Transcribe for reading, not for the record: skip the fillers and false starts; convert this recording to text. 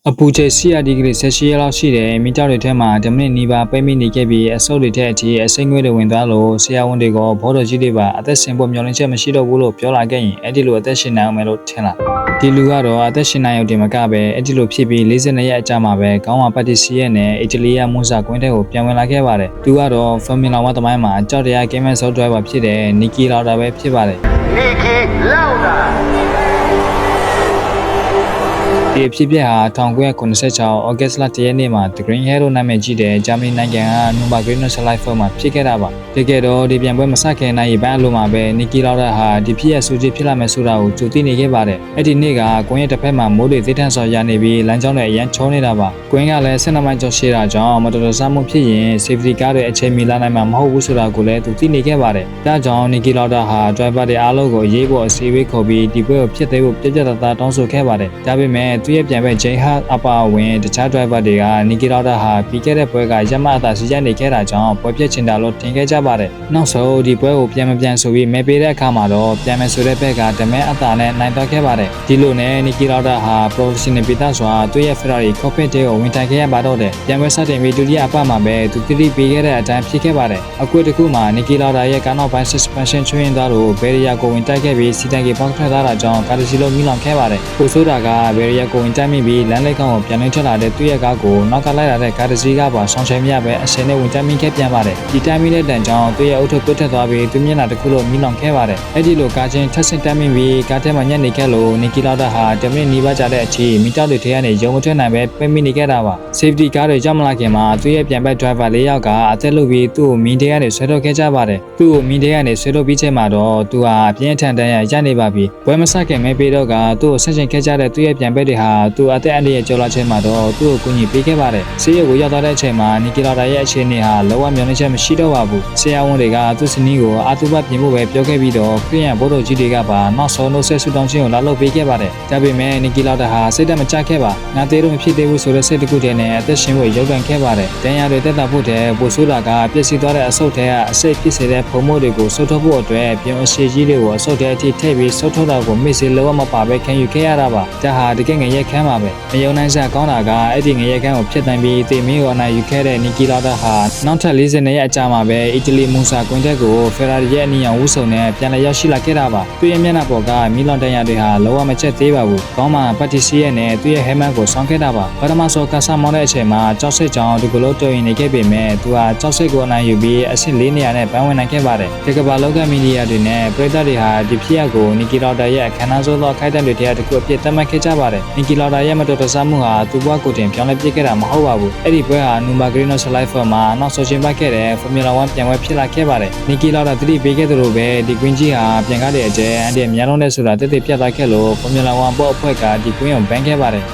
အပူချိန်100ဒီဂရီဆယ်ရှီယပ်လောက်ရှိတဲ့မီးတောက်တွေထဲမှာ10မိနစ်နီးပါးပိတ်မိနေခဲ့ပြီးအဆုတ်တွေထဲအထိအစိမ့်ငွေ့တွေဝင်သွားလို့ဆရာဝန်တွေကဘောတော်ကြီးတွေပါအသက်ရှင်ဖို့မျှော်လင့်ချက်မရှိတော့ဘူးလို့ပြောလာခဲ့ရင်အဲ့ဒီလိုအသက်ရှင်နိုင်အောင်မယ်လို့ထင်လာဒီလူကတော့အသက်ရှင်နိုင်အောင်တင်မကပဲအဲ့ဒီလိုဖြစ်ပြီး42ရက်အကြာမှာပဲခေါင်းဝပတ်တီစီရဲ့နဲ့အီတလီယာမွန်စာကွင်းထဲကိုပြန်ဝင်လာခဲ့ပါတယ်သူကတော့ Formula 1 သမိုင်းမှာကြောက်တရားကင်းမဲ့ဆော့ဒရိုက်ဘာဖြစ်တဲ့နီကီလာတာပဲဖြစ်ပါတယ်Niki Laudaဒီဖြစ်ပျက်ဟာ1996 August လ1ရက်နေ့မှာ The Green Hero နာမည်ကြီးတဲ့ဂျာမနီနိုင်ငံက Nürburgring Schleife မှာဖြစ်ခဲ့တာပါတကယ်တော့ဒီပြန်ပွဲမစခင်နိုင်ပန်းအလိုမှာပဲ Niki Lauda ဟာဒီဖြစ်ရဆူကြီးဖြစ်လာမယ်ဆိုတာကိုကြိုသိနေခဲ့ပါတယ်အဲ့ဒီနေ့ကကွင်းရဲ့တစ်ဖက်မှာမိုးတွေသိထန်စွာရနေပြီးလမ်းကြောင်းတွေအရန်ချုံနေတာပါကွင်းကလည်း12မိုင်ကျော်ရှည်တာကြောင့်မတော်တဆမှုဖြစ်ရင် safety car တွေအချိန်မီလာနိုင်မှာမဟုတ်ဘူးဆိုတာကိုလည်းသူသိနေခဲ့ပါတယ်ဒါကြောင့် Niki Lauda ဟာ driver တွေအားလုံးကိုရေးပေါ်အစည်းအဝေးခေါ်ပြီးဒီပွဲကိုဖြစ်သေးဖို့ပြည့်ပြည့်သားသားတောင်းဆိုခဲ့ပါတယ်ဒါပေမဲ့သူရဲ့ပြန်ပဲဂျိန်းဟာအပါဝင်တခြား driver တွေကနီကီလာဒါဟာပြီးခဲ့တဲ့ပွဲကရမအသာစီရနေခဲ့တာကြောင့်ပွဲပြစ်ချင်တာလို့ထင်ခဲ့ကြပါတယ်နောက်ဆုံးဒီပွဲကိုပြန်မပြန်ဆိုပြီးမဲပေးတဲ့အခါမှာတော့ပြန်မယ်ဆိုတဲ့ဘက်ကတမဲအသာနဲ့နိုင်သွားခဲ့ပါတယ်ဒီလိုနဲ့နီကီလာဒါဟာ professional ပိသားစွာသူ့ရဲ့ Ferrari cockpit ထဲကိုဝင်ထိုင်ခဲ့ရပါတော့တယ်ပြန်ပွဲစတင်ပြီးဒုတိယအပတ်မှာပဲသူတိတိပေးခဲ့တဲ့အတိုင်းဖြစ်ခဲ့ပါတယ်အကွက်တစ်ခုမှာနီကီလာဒါရဲ့ကားနောက်ပိုင်း suspension ချွင်းသွားလို့ဘယ်ရီယာကိုဝင်တိုက်ခဲ့ပြီးစီတန်ကီပေါက်ထွက်သွားတာကြောင့်ကားတစ်စီးလုံးမိလောင်ခဲ့ပါတယ်ပိုဆိုးတာကဘယ်ရီယာကိုဝင်တိုက်မိပြီးလမ်းလိုက်ကောင်ကိုပြန်လင်းထွက်လာတဲ့သူ့ရဲ့ကားကိုနောက်ကလိုက်လာတဲ့ကားတစ်စီးကပါဆောင်ချိန်မရပဲအရှင်နဲ့ဝင်တိုက်မိခဲ့ပြန်ပါတယ်ဒီတိုင်းမိတဲ့တန်ကြောင့်သူ့ရဲ့အုတ်ထုပ်ပုတ်ထက်သွားပြီးသူမျက်နှာတစ်ခုလုံးမိလောင်ခဲ့ပါတယ်အဲ့ဒီလိုကားချင်းထပ်ဆင့်တက်မိပြီးကားထဲမှာညက်နေခဲ့လို့နီကီလာဒါဟာ10မိနစ်နီးပါးကြာတဲ့အထိမီတောက်တွေထဲကနေရုံမထွက်နိုင်ပဲပိတ်မိနေခဲ့တာပါ safety car တွေရောက်မလာခင်မှာသူ့ရဲ့ပြန်ဘက် driver ၄ယောက်ကအသက်လုပြီးသူ့ကိုမင်းထဲကနေဆွဲထုတ်ခဲ့ကြပါတယ်သူ့ကိုမင်းထဲကနေဆွဲထုတ်ပြီးချိန်မှာတော့သူဟာပြင်းထန်တန်းရနေပါပြီဘွဲမဆခင်မဲပေးတော့ကသူ့ကိုဆက်ရှင်ခဲ့ကြတဲ့သူ့ရဲ့ပြန်ဘက်တွေဟာသူ့အသက်အန္တရာယ်ကျော်လာချိန်မှာတော့သူ့ကိုကူညီပေးခဲ့ပါတယ်ဆေးရုံကိုရောက်သွားတဲ့အချိန်မှာနီကီလာဒါရဲ့အခြေအနေဟာလောကမျောနှချက်မရှိတော့ပါဘူးဆရာဝန်တွေကသူ့စနီးကိုအာတုပပြင်ဖို့ပဲပြောခဲ့ပြီးတော့ခရီးရန်ဘိုးတော်ကြီးတွေကပါနောက်ဆုံးနှုတ်ဆက်ဆူတောင်းခြင်းကိုလာလုပ်ပေးခဲ့ပါတယ်ဒါပေမဲ့နီကီလာဒါဟာစိတ်ဓာတ်မကျခဲ့ပါငါသေးတော့မဖြစ်သေးဘူးဆိုတဲ့စိတ်တကူတည်းနဲ့အသက်ရှင်ဖို့ရုပ်တံခဲ့ပါတယ်တန်ရာတွေတက်တာဖို့တဲ့ပိုဆိုးတာကပြည့်စည်သွားတဲ့အဆုတ်ထဲကအစိတ်ဖြစ်စေတဲ့ဖုံမို့တွေကိုဆုတ်ထုတ်ဖို့အတွက်ပြင်အရှိကြီးတွေကိုအဆုတ်ထဲအထိထည့်ပြီးဆုတ်ထုတ်တာကိုမိစေလောမပါပဲခံယူခဲ့ရတာပါဒါဟာတကယ်ငရဲခမ်းပါပဲမယုံနိုင်စရာကောင်းတာကအဲ့ဒီငရဲခမ်းကိုဖျက်တိုင်းပြီးတေမင်းကိုအနိုင်ယူခဲ့တဲ့နီကီလာဒါဟာနောက်ထပ်40ရက်အကြာမှာပဲအီတလီမွန်စာကွင်းတက်ကိုဖယ်ရာရီရဲ့အနီရောင်ဝှစုံနဲ့ပြန်လည်ရောက်ရှိလာခဲ့တာပါသူ့ရဲ့မျက်နှာပေါ်ကမီလွန်တန်ရာတွေဟာလောကမချက်သေးပါဘူးခေါင်းမှာပတ်တီစီရဲ့နဲ့သူ့ရဲ့ဟဲမန်ကိုဆောင်းခဲ့တာပါပထမဆုံးကစားမောင်းတဲ့အချိန်မှာကြောက်စစ်ကြောင်ဒီကလိုတော်ရင်နေခဲ့ပေမဲ့သူဟာကြောက်စစ်ကိုအနိုင်ယူပြီးအဆင့်4နေရာနဲ့ပန်းဝင်နိုင်ခဲ့ပါတယ်ဒီကဘာလောကမီဒီယာတွေနဲ့ပရိသတ်တွေဟာဒီဖြစ်ရပ်ကိုနီကီလာဒါရဲ့အခမ်းအနားဆိုသောခိုက်တန့်တွေထဲတစ်ခုအဖြစ်သတ်မှတ်ခဲ့ကြပါတယ်နီကီလာဒါရဲ့မတော်တဆမှုဟာသူ့ဘဝကိုတင်ပြောင်းလဲပစ်ခဲ့တာမဟုတ်ပါဘူးအဲ့ဒီပွဲဟာနူမာဂရီနိုဆလိုက်ဖာမှာနောက်ဆိုရှင်ပတ်ခဲ့တဲ့ Formula 1 ပြန်ပွဲဖြစ်လာခဲ့ပါတယ်နီကီလာဒါသတိပေးခဲ့သလိုပဲဒီကွင်းကြီးဟာပြန်ကားတဲ့အကျဲအန်ဒီအများလုံးနဲ့ဆိုတာတက်တက်ပြတ်သွားခဲ့လို့ Formula 1 ဘော့အဖွဲ့ကဒီကွင်းကိုဘန်ခဲ့ပါတယ်